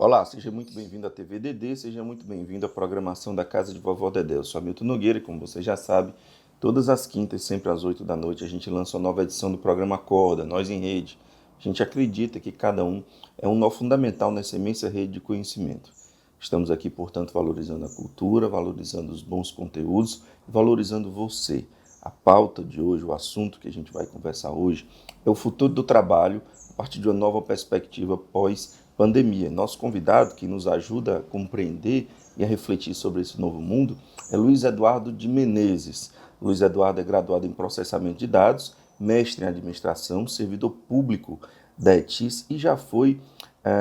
Olá, seja muito bem-vindo à TV Dedê, seja muito bem-vindo à programação da Casa de Vovó Dedé. Eu sou Hamilton Nogueira e, como você já sabe, todas as quintas, sempre às 8 da noite, a gente lança uma nova edição do programa Acorda, Nós em Rede. A gente acredita que cada um é um nó fundamental nessa imensa rede de conhecimento. Estamos aqui, portanto, valorizando a cultura, valorizando os bons conteúdos e valorizando você. A pauta de hoje, o assunto que a gente vai conversar hoje, é o futuro do trabalho a partir de uma nova perspectiva pós-pandemia. Nosso convidado, que nos ajuda a compreender e a refletir sobre esse novo mundo, é Luiz Eduardo de Menezes. Luiz Eduardo é graduado em processamento de dados, mestre em administração, servidor público da ETIS e já foi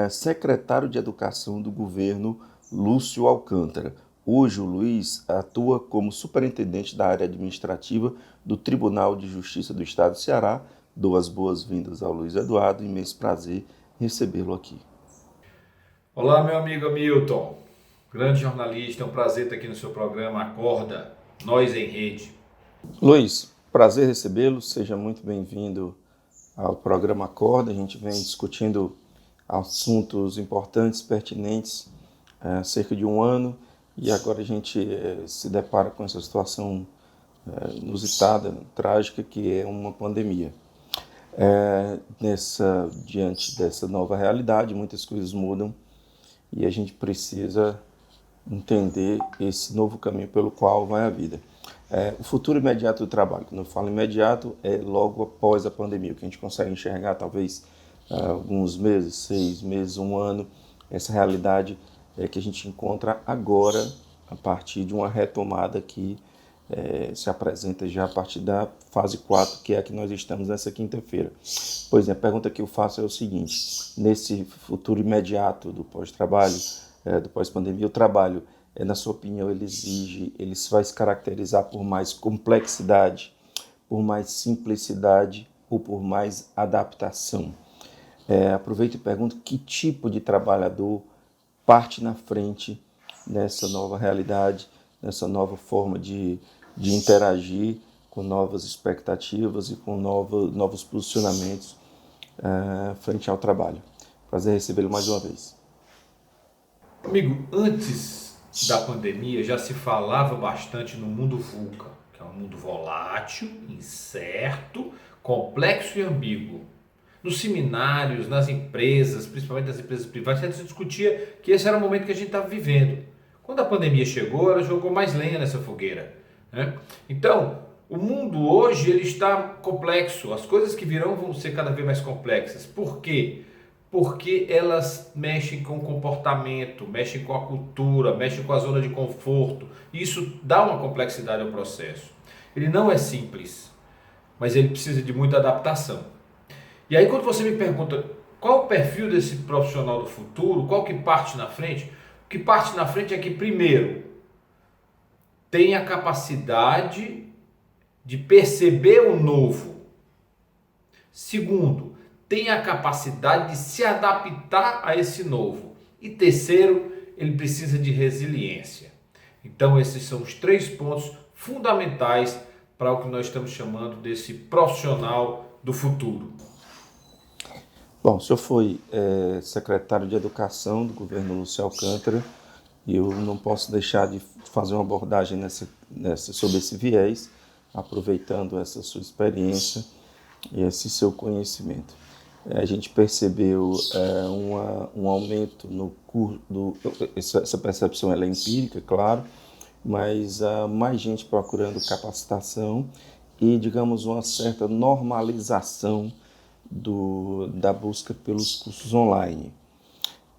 secretário de Educação do governo Lúcio Alcântara. Hoje o Luiz atua como superintendente da área administrativa do Tribunal de Justiça do Estado do Ceará. Dou as boas-vindas ao Luiz Eduardo e imenso prazer recebê-lo aqui. Olá, meu amigo Hamilton, grande jornalista, é um prazer estar aqui no seu programa Acorda, Nós em Rede. Luiz, prazer recebê-lo, seja muito bem-vindo ao programa Acorda. A gente vem discutindo assuntos importantes, pertinentes, há cerca de um ano, e agora a gente se depara com essa situação inusitada, trágica, que é uma pandemia. Diante dessa nova realidade, muitas coisas mudam e a gente precisa entender esse novo caminho pelo qual vai a vida. O futuro imediato do trabalho, quando eu falo imediato, é logo após a pandemia, o que a gente consegue enxergar talvez alguns meses, 6 meses, um ano, essa realidade que a gente encontra agora a partir de uma retomada que se apresenta já a partir da fase 4, que é a que nós estamos nessa quinta-feira. Pois é, a pergunta que eu faço é o seguinte: nesse futuro imediato do pós-trabalho, do pós-pandemia, o trabalho, na sua opinião, ele vai se caracterizar por mais complexidade, por mais simplicidade ou por mais adaptação? Aproveito e pergunto que tipo de trabalhador parte na frente nessa nova realidade, nessa nova forma de interagir com novas expectativas e com novos posicionamentos frente ao trabalho. Prazer recebê-lo mais uma vez. Amigo, antes da pandemia já se falava bastante no mundo VUCA, que é um mundo volátil, incerto, complexo e ambíguo. Nos seminários, nas empresas, principalmente nas empresas privadas, já se discutia que esse era o momento que a gente estava vivendo. Quando a pandemia chegou, ela jogou mais lenha nessa fogueira, né? Então, o mundo hoje ele está complexo. As coisas que virão vão ser cada vez mais complexas. Por quê? Porque elas mexem com o comportamento, mexem com a cultura, mexem com a zona de conforto. Isso dá uma complexidade ao processo. Ele não é simples, mas ele precisa de muita adaptação. E aí quando você me pergunta qual o perfil desse profissional do futuro, qual que parte na frente? O que parte na frente é que, primeiro, tem a capacidade de perceber o novo. Segundo, tem a capacidade de se adaptar a esse novo. E terceiro, ele precisa de resiliência. Então esses são os 3 pontos fundamentais para o que nós estamos chamando desse profissional do futuro. Bom, o senhor foi secretário de Educação do governo Lúcio Alcântara e eu não posso deixar de fazer uma abordagem sobre esse viés, aproveitando essa sua experiência e esse seu conhecimento. A gente percebeu um aumento no curso, essa percepção ela é empírica, claro, mas há mais gente procurando capacitação e, digamos, uma certa normalização da busca pelos cursos online.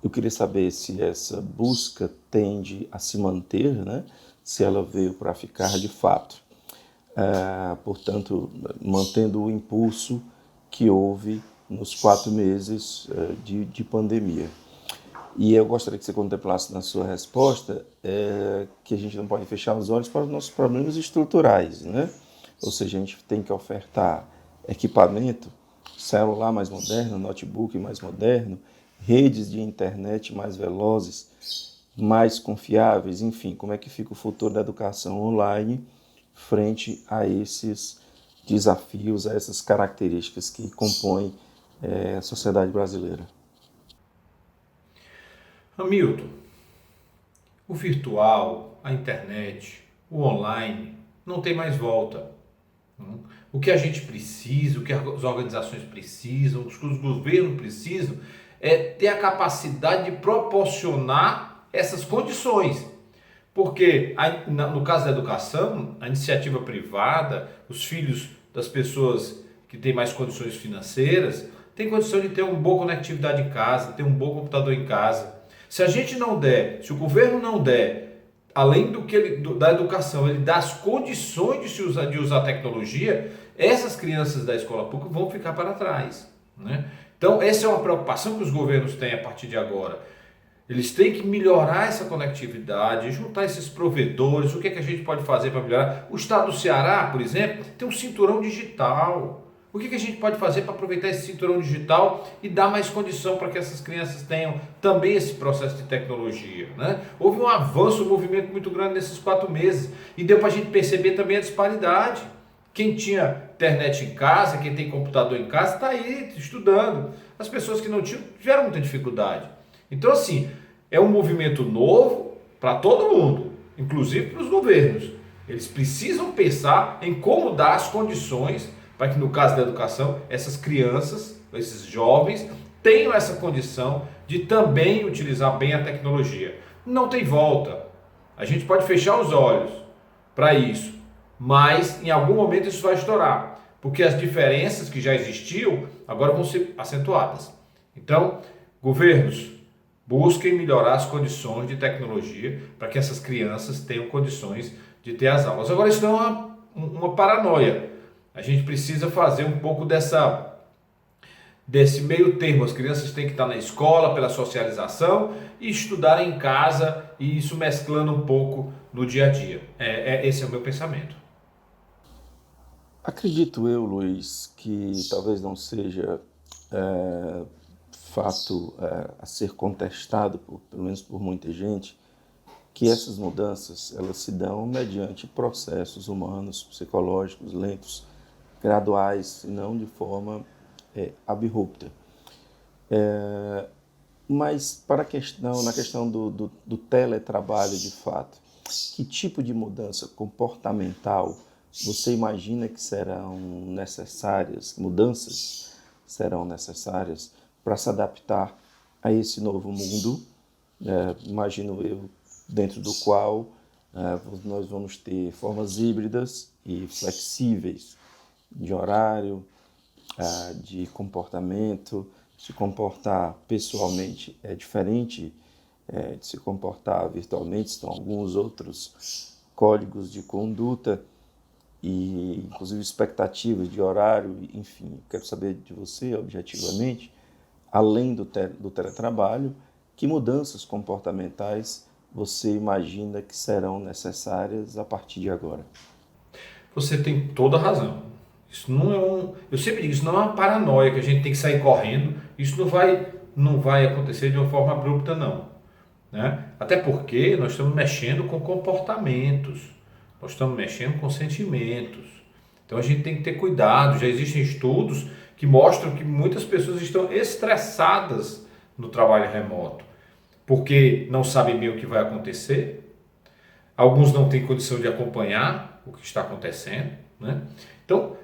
Eu queria saber se essa busca tende a se manter, né? Se ela veio para ficar de fato. Portanto, mantendo o impulso que houve nos 4 meses de pandemia. E eu gostaria que você contemplasse na sua resposta que a gente não pode fechar os olhos para os nossos problemas estruturais, né? Ou seja, a gente tem que ofertar equipamento, celular mais moderno, notebook mais moderno, redes de internet mais velozes, mais confiáveis, enfim, como é que fica o futuro da educação online frente a esses desafios, a essas características que compõem a sociedade brasileira? Hamilton, o virtual, a internet, o online, não tem mais volta. O que a gente precisa, o que as organizações precisam, o que os governos precisam, é ter a capacidade de proporcionar essas condições. Porque, no caso da educação, a iniciativa privada, os filhos das pessoas que têm mais condições financeiras, têm condição de ter uma boa conectividade em casa, ter um bom computador em casa. Se a gente não der, se o governo não der, além da educação, ele dá as condições de usar tecnologia, essas crianças da escola pública vão ficar para trás, né? Então, essa é uma preocupação que os governos têm a partir de agora. Eles têm que melhorar essa conectividade, juntar esses provedores. O que é que a gente pode fazer para melhorar? O estado do Ceará, por exemplo, tem um cinturão digital. O que é que a gente pode fazer para aproveitar esse cinturão digital e dar mais condição para que essas crianças tenham também esse processo de tecnologia, né? Houve um avanço, um movimento muito grande nesses 4 meses e deu para a gente perceber também a disparidade. Quem tinha internet em casa, quem tem computador em casa, está aí estudando. As pessoas que não tinham tiveram muita dificuldade. Então, assim, é um movimento novo para todo mundo, inclusive para os governos. Eles precisam pensar em como dar as condições para que, no caso da educação, essas crianças, esses jovens, tenham essa condição de também utilizar bem a tecnologia. Não tem volta. A gente pode fechar os olhos para isso, mas em algum momento isso vai estourar, porque as diferenças que já existiam agora vão ser acentuadas. Então, governos, busquem melhorar as condições de tecnologia para que essas crianças tenham condições de ter as aulas. Agora, isso não é uma paranoia. A gente precisa fazer um pouco desse meio termo. As crianças têm que estar na escola pela socialização e estudar em casa, e isso mesclando um pouco no dia a dia. Esse é o meu pensamento. Acredito eu, Luiz, que talvez não seja fato a ser contestado, pelo menos por muita gente, que essas mudanças elas se dão mediante processos humanos, psicológicos, lentos, graduais, e não de forma abrupta. Mas na questão do teletrabalho de fato, que tipo de mudança comportamental você imagina que mudanças serão necessárias para se adaptar a esse novo mundo, imagino eu, dentro do qual nós vamos ter formas híbridas e flexíveis de horário, de comportamento. Se comportar pessoalmente é diferente de se comportar virtualmente, estão alguns outros códigos de conduta e inclusive expectativas de horário, enfim. Quero saber de você, objetivamente, além do teletrabalho, que mudanças comportamentais você imagina que serão necessárias a partir de agora? Você tem toda a razão. Isso não eu sempre digo, isso não é uma paranoia que a gente tem que sair correndo. Isso não vai acontecer de uma forma abrupta, não, né? Até porque nós estamos mexendo com comportamentos, nós estamos mexendo com sentimentos. Então a gente tem que ter cuidado. Já existem estudos que mostram que muitas pessoas estão estressadas no trabalho remoto, porque não sabem bem o que vai acontecer. Alguns não têm condição de acompanhar o que está acontecendo, né? Então,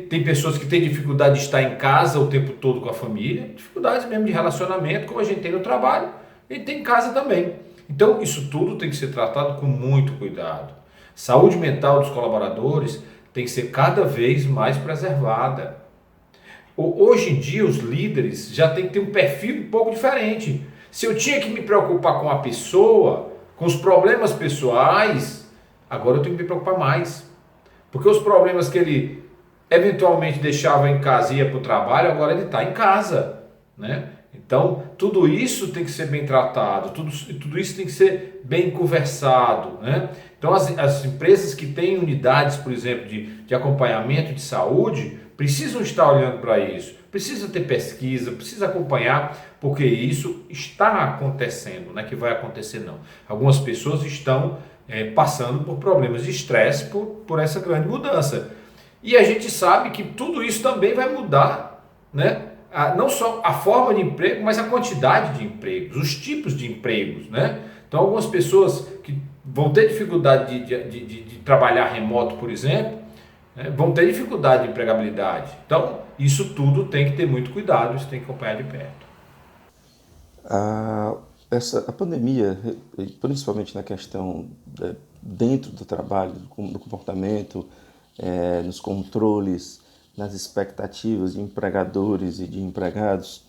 tem pessoas que têm dificuldade de estar em casa o tempo todo com a família, dificuldades mesmo de relacionamento, como a gente tem no trabalho, e tem em casa também. Então, isso tudo tem que ser tratado com muito cuidado. Saúde mental dos colaboradores tem que ser cada vez mais preservada. Hoje em dia, os líderes já têm que ter um perfil um pouco diferente. Se eu tinha que me preocupar com a pessoa, com os problemas pessoais, agora eu tenho que me preocupar mais. Porque os problemas que ele eventualmente deixava em casa e ia para o trabalho, agora ele está em casa, né? Então, tudo isso tem que ser bem tratado, tudo isso tem que ser bem conversado, né? Então, as empresas que têm unidades, por exemplo, de acompanhamento de saúde, precisam estar olhando para isso, precisa ter pesquisa, precisa acompanhar, porque isso está acontecendo, não é que vai acontecer não. Algumas pessoas estão passando por problemas de estresse por essa grande mudança. E a gente sabe que tudo isso também vai mudar, né? não só a forma de emprego, mas a quantidade de empregos, os tipos de empregos, né? Então, algumas pessoas que vão ter dificuldade de trabalhar remoto, por exemplo, né, vão ter dificuldade de empregabilidade. Então, isso tudo tem que ter muito cuidado, isso tem que acompanhar de perto. A pandemia, principalmente na questão dentro do trabalho, do comportamento, nos controles, nas expectativas de empregadores e de empregados,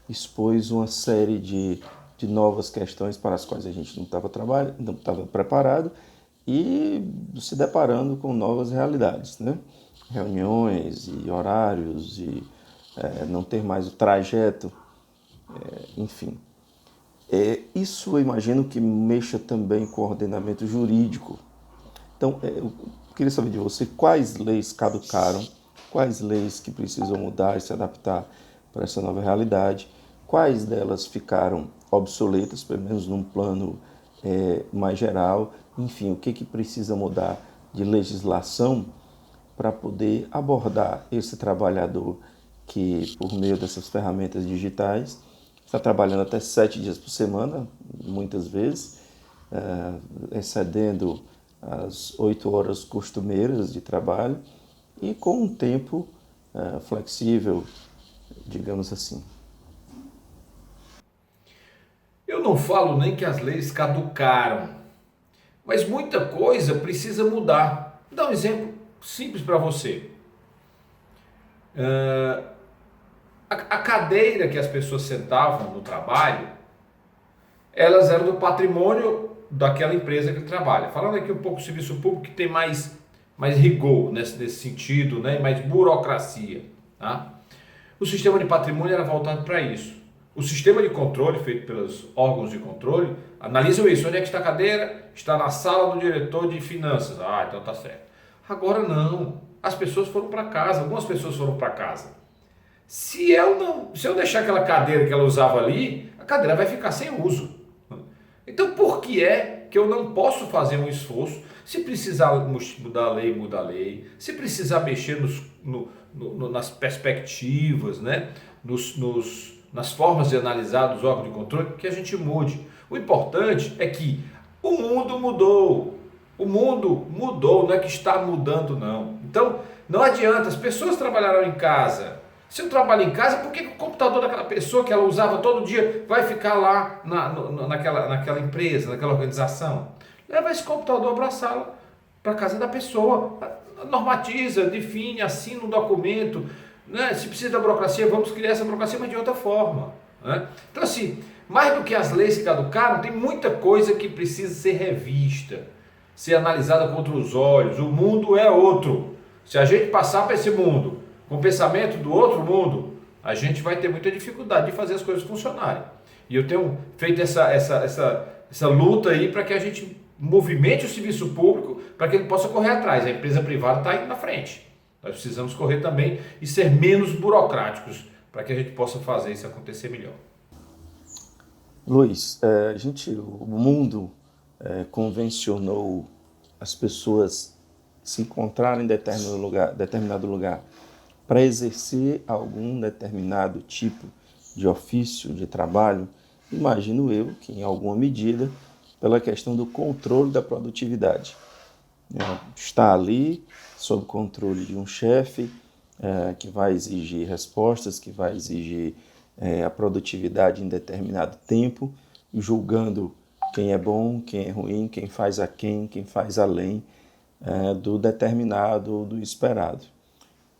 expôs uma série de novas questões para as quais a gente não estava preparado e se deparando com novas realidades, né? Reuniões e horários e não ter mais o trajeto, enfim. Isso eu imagino que mexa também com o ordenamento jurídico. Então, eu queria saber de você quais leis caducaram, quais leis que precisam mudar e se adaptar para essa nova realidade, quais delas ficaram obsoletas, pelo menos num plano mais geral, enfim, o que precisa mudar de legislação para poder abordar esse trabalhador que, por meio dessas ferramentas digitais, está trabalhando até 7 dias por semana, muitas vezes, excedendo as 8 horas costumeiras de trabalho e com um tempo flexível, digamos assim. Eu não falo nem que as leis caducaram, mas muita coisa precisa mudar. Vou dar um exemplo simples para você. A cadeira que as pessoas sentavam no trabalho, elas eram do patrimônio daquela empresa que ele trabalha. Falando aqui um pouco do serviço público, que tem mais rigor nesse sentido, né? Mais burocracia. Tá? O sistema de patrimônio era voltado para isso. O sistema de controle, feito pelos órgãos de controle, analisam isso. Onde é que está a cadeira? Está na sala do diretor de finanças. Ah, então tá certo. Agora não. As pessoas foram para casa. Algumas pessoas foram para casa. Se eu deixar aquela cadeira que ela usava ali, a cadeira vai ficar sem uso. Então, por que é que eu não posso fazer um esforço? Se precisar mudar a lei, muda a lei. Se precisar mexer nas perspectivas, né? Nas formas de analisar dos órgãos de controle, que a gente mude. O importante é que o mundo mudou. O mundo mudou, não é que está mudando, não. Então, não adianta, as pessoas trabalharam em casa. Se eu trabalho em casa, por que o computador daquela pessoa que ela usava todo dia vai ficar lá naquela empresa, naquela organização? Leva esse computador para a sala, para a casa da pessoa, normatiza, define, assina um documento, né? Se precisa da burocracia, vamos criar essa burocracia, mas de outra forma. Né? Então assim, mais do que as leis que caducaram, tem muita coisa que precisa ser revista, ser analisada com outros olhos. O mundo é outro. Se a gente passar para esse mundo com o pensamento do outro mundo, a gente vai ter muita dificuldade de fazer as coisas funcionarem. E eu tenho feito essa luta aí para que a gente movimente o serviço público para que ele possa correr atrás. A empresa privada está indo na frente. Nós precisamos correr também e ser menos burocráticos para que a gente possa fazer isso acontecer melhor. Luiz, o mundo convencionou as pessoas se encontrarem em determinado lugar para exercer algum determinado tipo de ofício, de trabalho. Imagino eu que, em alguma medida, pela questão do controle da produtividade. Está ali, sob controle de um chefe, que vai exigir respostas, que vai exigir a produtividade em determinado tempo, julgando quem é bom, quem é ruim, quem faz quem faz além do determinado, do esperado.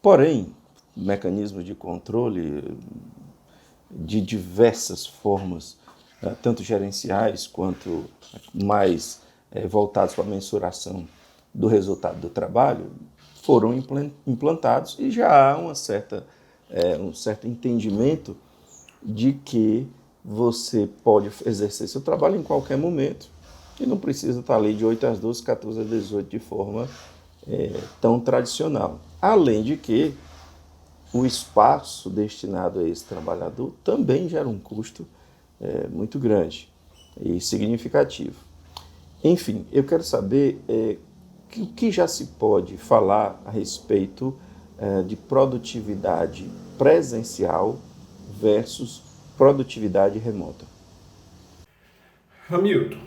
Porém, mecanismos de controle de diversas formas, tanto gerenciais quanto mais voltados para a mensuração do resultado do trabalho, foram implantados e já há um certo entendimento de que você pode exercer seu trabalho em qualquer momento e não precisa estar ali de 8 às 12, 14 às 18 de forma tão tradicional. Além de que o espaço destinado a esse trabalhador também gera um custo muito grande e significativo. Enfim, eu quero saber o que já se pode falar a respeito de produtividade presencial versus produtividade remota? Hamilton,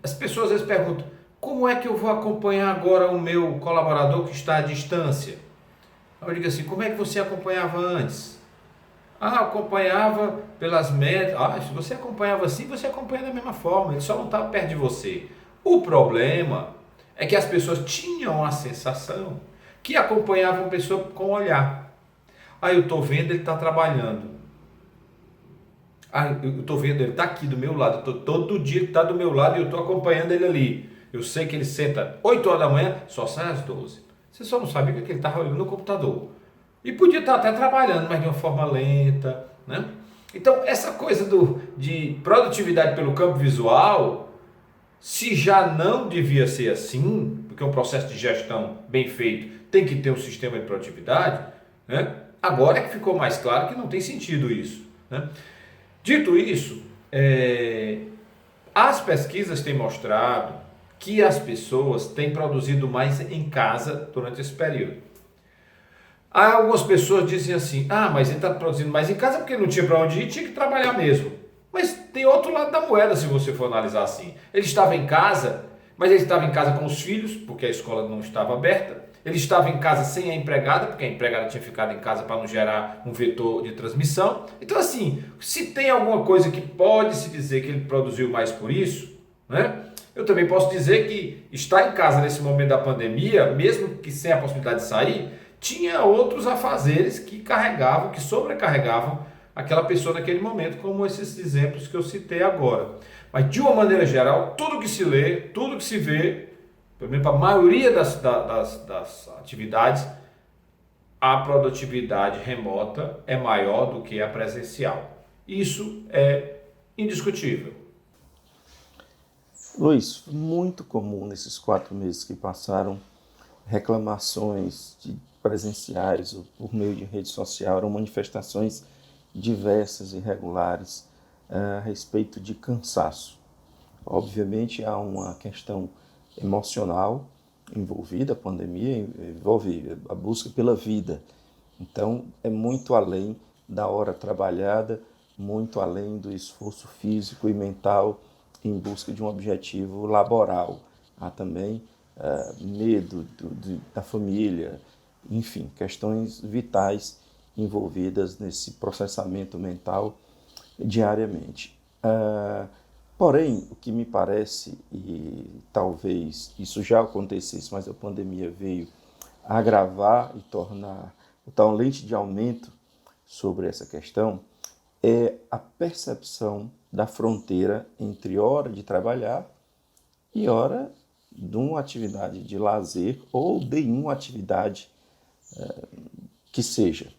as pessoas às vezes perguntam, como é que eu vou acompanhar agora o meu colaborador que está à distância? Eu digo assim, como é que você acompanhava antes? Acompanhava pelas metas. Se você acompanhava assim, você acompanha da mesma forma, ele só não está perto de você. O problema é que as pessoas tinham a sensação que acompanhavam a pessoa com o olhar. Eu estou vendo, ele está trabalhando. Eu estou vendo, ele está aqui do meu lado. Todo dia ele está do meu lado e eu estou acompanhando ele ali. Eu sei que ele senta 8 horas da manhã, só sai às 12. Você só não sabia que ele estava olhando no computador. E podia estar até trabalhando, mas de uma forma lenta, né? Então, essa coisa de produtividade pelo campo visual, se já não devia ser assim, porque um processo de gestão bem feito tem que ter um sistema de produtividade, né? Agora é que ficou mais claro que não tem sentido isso, né? Dito isso, as pesquisas têm mostrado que as pessoas têm produzido mais em casa durante esse período. Algumas pessoas dizem assim, mas ele está produzindo mais em casa porque não tinha para onde ir, tinha que trabalhar mesmo. Mas tem outro lado da moeda, se você for analisar assim. Ele estava em casa, mas ele estava em casa com os filhos, porque a escola não estava aberta. Ele estava em casa sem a empregada, porque a empregada tinha ficado em casa para não gerar um vetor de transmissão. Então assim, se tem alguma coisa que pode se dizer que ele produziu mais por isso, né? Eu também posso dizer que estar em casa nesse momento da pandemia, mesmo que sem a possibilidade de sair, tinha outros afazeres que sobrecarregavam aquela pessoa naquele momento, como esses exemplos que eu citei agora. Mas de uma maneira geral, tudo que se lê, tudo que se vê, pelo menos para a maioria das atividades, a produtividade remota é maior do que a presencial. Isso é indiscutível. Luiz, muito comum nesses 4 meses que passaram, reclamações de presenciais ou por meio de rede social, eram manifestações diversas e regulares a respeito de cansaço. Obviamente há uma questão emocional envolvida, a pandemia envolve a busca pela vida. Então é muito além da hora trabalhada, muito além do esforço físico e mental em busca de um objetivo laboral. Há também medo da família, enfim, questões vitais envolvidas nesse processamento mental diariamente. Porém, o que me parece, e talvez isso já acontecesse, mas a pandemia veio agravar e tornar um lente de aumento sobre essa questão, é a percepção da fronteira entre hora de trabalhar e hora de uma atividade de lazer ou de uma atividade que seja.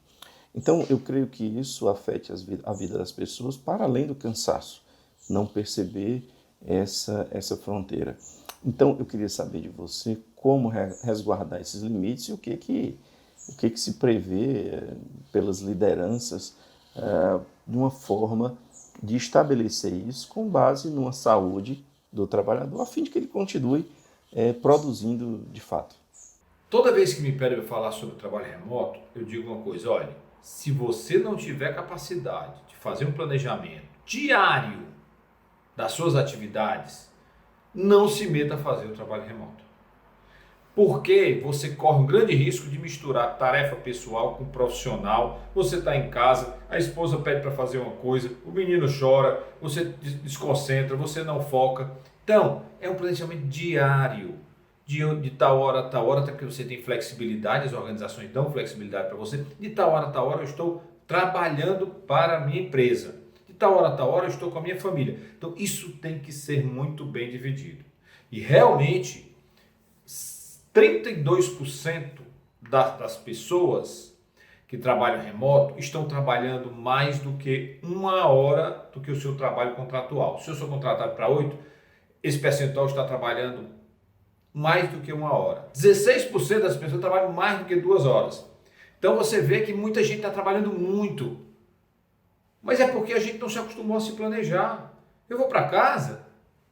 Então, eu creio que isso afete a vida das pessoas para além do cansaço, não perceber essa fronteira. Então, eu queria saber de você como resguardar esses limites e o que se prevê pelas lideranças de uma forma de estabelecer isso com base numa saúde do trabalhador, a fim de que ele continue produzindo de fato. Toda vez que me pedem para falar sobre o trabalho remoto, eu digo uma coisa, olha, se você não tiver capacidade de fazer um planejamento diário das suas atividades, não se meta a fazer o trabalho remoto. Porque você corre um grande risco de misturar tarefa pessoal com profissional. Você está em casa, a esposa pede para fazer uma coisa, o menino chora, você desconcentra, você não foca. Então, é um planejamento diário, de tal hora a tal hora, até porque você tem flexibilidade, as organizações dão flexibilidade para você. De tal hora a tal hora eu estou trabalhando para a minha empresa. De tal hora a tal hora eu estou com a minha família. Então, isso tem que ser muito bem dividido. E realmente 32% das pessoas que trabalham remoto estão trabalhando mais do que 1 hora do que o seu trabalho contratual. Se eu sou contratado para 8, esse percentual está trabalhando mais do que 1 hora. 16% das pessoas trabalham mais do que 2 horas. Então você vê que muita gente está trabalhando muito. Mas é porque a gente não se acostumou a se planejar. Eu vou para casa,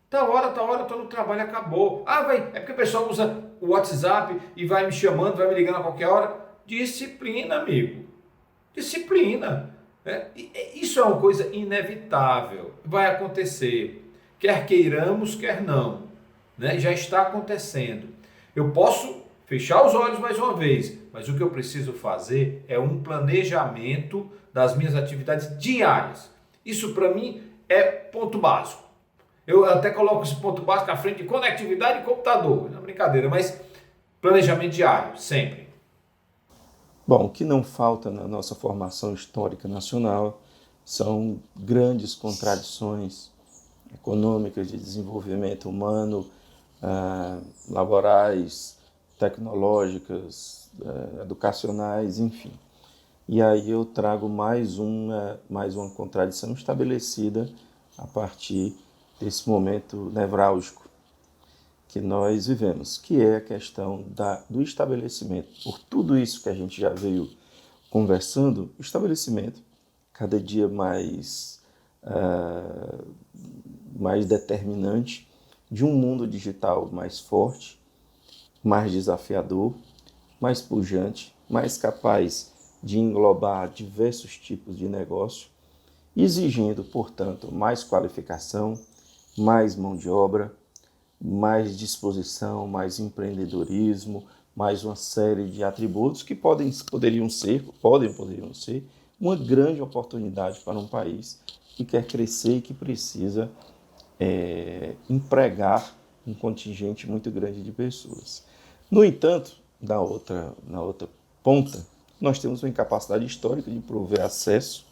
tal hora, estou no trabalho, acabou. É porque o pessoal usa o WhatsApp e vai me chamando, vai me ligando a qualquer hora. Disciplina, amigo. Disciplina. Isso é uma coisa inevitável. Vai acontecer. Quer queiramos, quer não. Né? Já está acontecendo. Eu posso fechar os olhos mais uma vez, mas o que eu preciso fazer é um planejamento das minhas atividades diárias. Isso para mim é ponto básico. Eu até coloco esse ponto básico à frente de conectividade e computador. Não é brincadeira, mas planejamento diário, sempre. Bom, o que não falta na nossa formação histórica nacional são grandes contradições econômicas de desenvolvimento humano, laborais, tecnológicas, educacionais, enfim. E aí eu trago mais uma contradição estabelecida a partir desse momento nevrálgico que nós vivemos, que é a questão do estabelecimento. Por tudo isso que a gente já veio conversando, o estabelecimento cada dia mais determinante de um mundo digital mais forte, mais desafiador, mais pujante, mais capaz de englobar diversos tipos de negócio, exigindo, portanto, mais qualificação, mais mão de obra, mais disposição, mais empreendedorismo, mais uma série de atributos que poderiam ser uma grande oportunidade para um país que quer crescer e que precisa empregar um contingente muito grande de pessoas. No entanto, na outra ponta, nós temos uma incapacidade histórica de prover acesso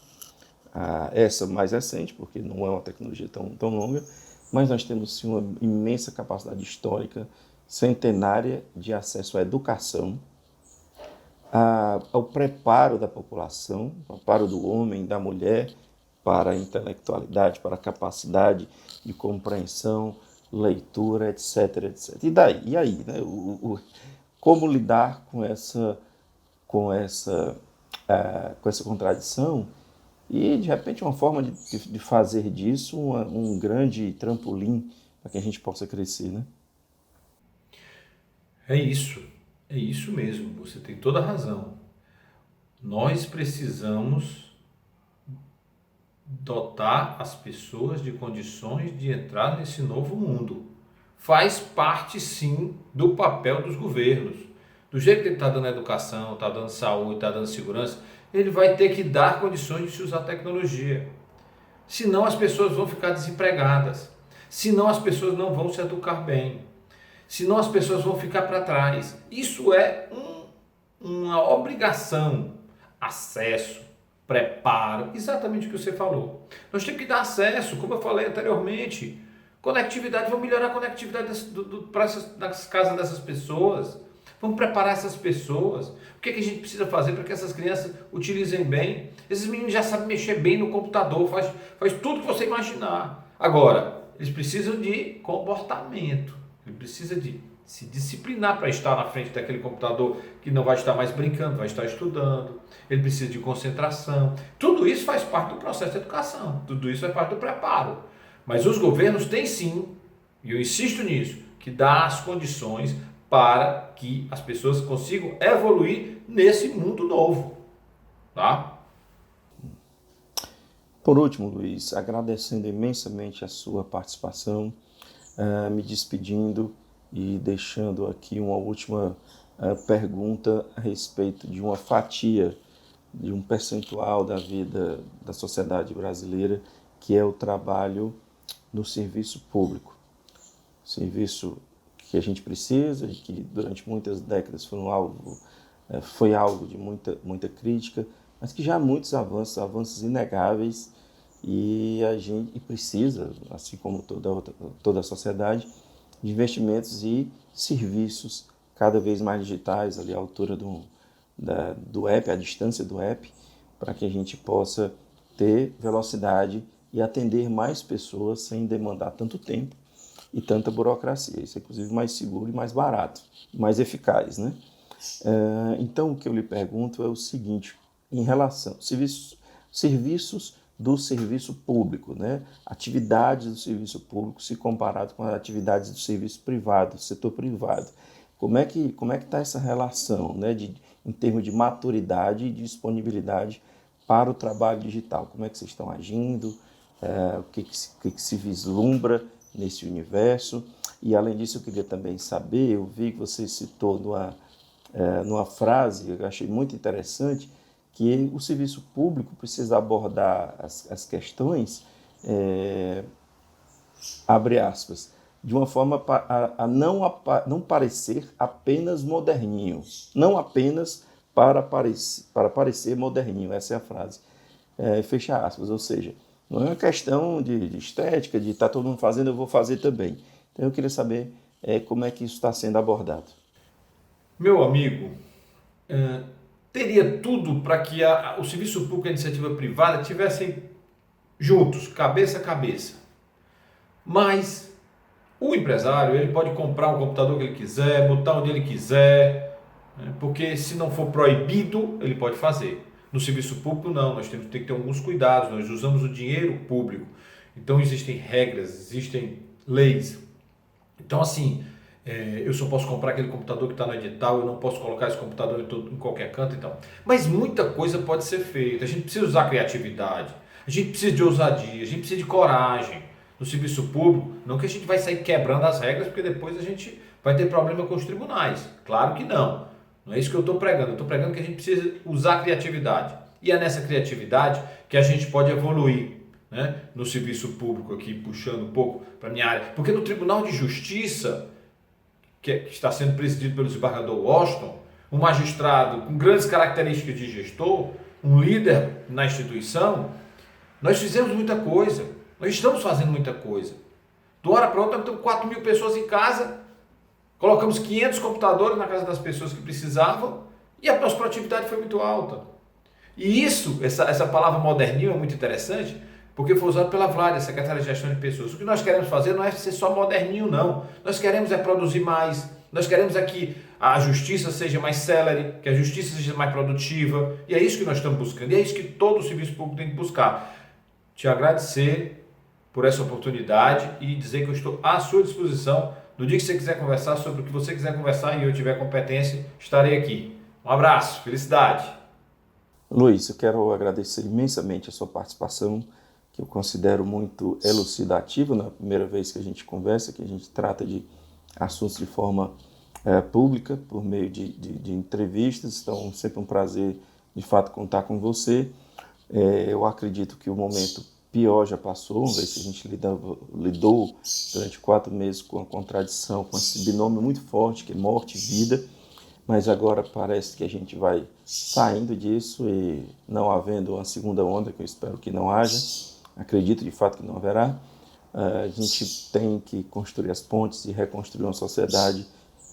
a essa mais recente, porque não é uma tecnologia tão longa, mas nós temos sim uma imensa capacidade histórica, centenária, de acesso à educação, ao preparo da população, preparo do homem, da mulher, para a intelectualidade, para a capacidade de compreensão, leitura, etc, etc. E aí, né? Como lidar com essa contradição e, de repente, uma forma de fazer disso um grande trampolim para que a gente possa crescer, né? É isso mesmo, você tem toda a razão. Nós precisamos dotar as pessoas de condições de entrar nesse novo mundo. Faz parte, sim, do papel dos governos. Do jeito que ele está dando educação, está dando saúde, está dando segurança, ele vai ter que dar condições de se usar tecnologia. Senão as pessoas vão ficar desempregadas. Senão as pessoas não vão se educar bem. Senão as pessoas vão ficar para trás. Isso é uma obrigação. Acesso, preparo, exatamente o que você falou. Nós temos que dar acesso, como eu falei anteriormente. Conectividade, vamos melhorar a conectividade das casas dessas pessoas. Vamos preparar essas pessoas. O que a gente precisa fazer para que essas crianças utilizem bem? Esses meninos já sabem mexer bem no computador, faz tudo que você imaginar. Agora, eles precisam de comportamento. Ele precisa de se disciplinar para estar na frente daquele computador que não vai estar mais brincando, vai estar estudando. Ele precisa de concentração. Tudo isso faz parte do processo de educação. Tudo isso faz parte do preparo. Mas os governos têm sim, e eu insisto nisso, que dar as condições para que as pessoas consigam evoluir nesse mundo novo. Tá? Por último, Luiz, agradecendo imensamente a sua participação, me despedindo e deixando aqui uma última pergunta a respeito de uma fatia, de um percentual da vida da sociedade brasileira, que é o trabalho no serviço público. Serviço que a gente precisa e que durante muitas décadas foi alvo de muita crítica, mas que já há muitos avanços inegáveis, e a gente precisa, assim como toda a sociedade, de investimentos e serviços cada vez mais digitais, ali à altura do app, à distância do app, para que a gente possa ter velocidade e atender mais pessoas sem demandar tanto tempo e tanta burocracia. Isso é, inclusive, mais seguro e mais barato, mais eficaz, né? Então, o que eu lhe pergunto é o seguinte, em relação a serviços do serviço público, né? Atividades do serviço público se comparado com as atividades do serviço privado, do setor privado. Como é que está essa relação, né, em termos de maturidade e disponibilidade para o trabalho digital? Como é que vocês estão agindo? O que se vislumbra nesse universo? E, além disso, eu queria também saber, eu vi que você citou numa frase, eu achei muito interessante, que o serviço público precisa abordar as questões, abre aspas, de uma forma a não parecer apenas moderninho, não apenas para parecer moderninho, essa é a frase, fecha aspas, ou seja, não é uma questão de estética, de estar todo mundo fazendo, eu vou fazer também. Então eu queria saber como é que isso está sendo abordado. Meu amigo, teria tudo para que o serviço público e a iniciativa privada tivessem juntos, cabeça a cabeça. Mas o empresário, ele pode comprar um computador que ele quiser, botar onde ele quiser, né? Porque se não for proibido, ele pode fazer. No serviço público, não, nós temos que ter alguns cuidados, nós usamos o dinheiro público. Então existem regras, existem leis. Então, assim, eu só posso comprar aquele computador que está no edital, eu não posso colocar esse computador em qualquer canto, então. Mas muita coisa pode ser feita. A gente precisa usar criatividade, a gente precisa de ousadia, a gente precisa de coragem. No serviço público, não que a gente vai sair quebrando as regras, porque depois a gente vai ter problema com os tribunais. Claro que não. Não é isso que eu estou pregando. Eu estou pregando que a gente precisa usar a criatividade. E é nessa criatividade que a gente pode evoluir, né? No serviço público aqui, puxando um pouco para a minha área. Porque no Tribunal de Justiça, que está sendo presidido pelo desembargador Washington, um magistrado com grandes características de gestor, um líder na instituição, nós fizemos muita coisa. Nós estamos fazendo muita coisa. De uma hora para outra, nós temos 4 mil pessoas em casa, colocamos 500 computadores na casa das pessoas que precisavam e a nossa produtividade foi muito alta. E isso, essa palavra moderninho é muito interessante, porque foi usado pela Vládia, secretária de Gestão de Pessoas. O que nós queremos fazer não é ser só moderninho, não. Nós queremos produzir mais. Nós queremos que a justiça seja mais célere, que a justiça seja mais produtiva. E é isso que nós estamos buscando. E é isso que todo o serviço público tem que buscar. Te agradecer por essa oportunidade e dizer que eu estou à sua disposição. No dia que você quiser conversar sobre o que você quiser conversar e eu tiver competência, estarei aqui. Um abraço, felicidade. Luiz, eu quero agradecer imensamente a sua participação, que eu considero muito elucidativa, na primeira vez que a gente conversa, que a gente trata de assuntos de forma pública, por meio de entrevistas. Então, sempre um prazer, de fato, contar com você. Eu acredito que o momento pior já passou, uma vez que a gente lidou durante 4 meses com a contradição, com esse binômio muito forte, que é morte e vida, mas agora parece que a gente vai saindo disso e não havendo uma segunda onda, que eu espero que não haja, acredito de fato que não haverá, a gente tem que construir as pontes e reconstruir uma sociedade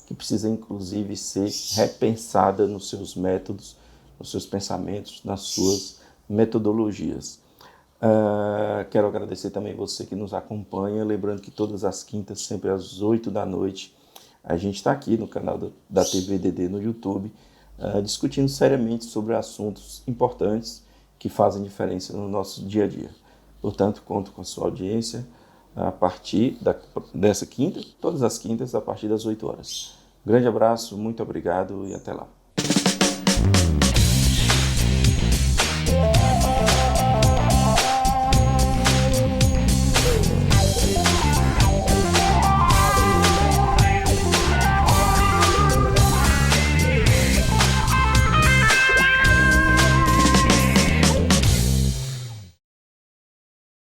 que precisa inclusive ser repensada nos seus métodos, nos seus pensamentos, nas suas metodologias. Quero agradecer também você que nos acompanha, lembrando que todas as quintas, sempre às 8 da noite, a gente está aqui no canal da TV DD no YouTube, discutindo seriamente sobre assuntos importantes que fazem diferença no nosso dia a dia. Portanto, conto com a sua audiência a partir dessa quinta, todas as quintas, a partir das 8 horas. Grande abraço, muito obrigado e até lá.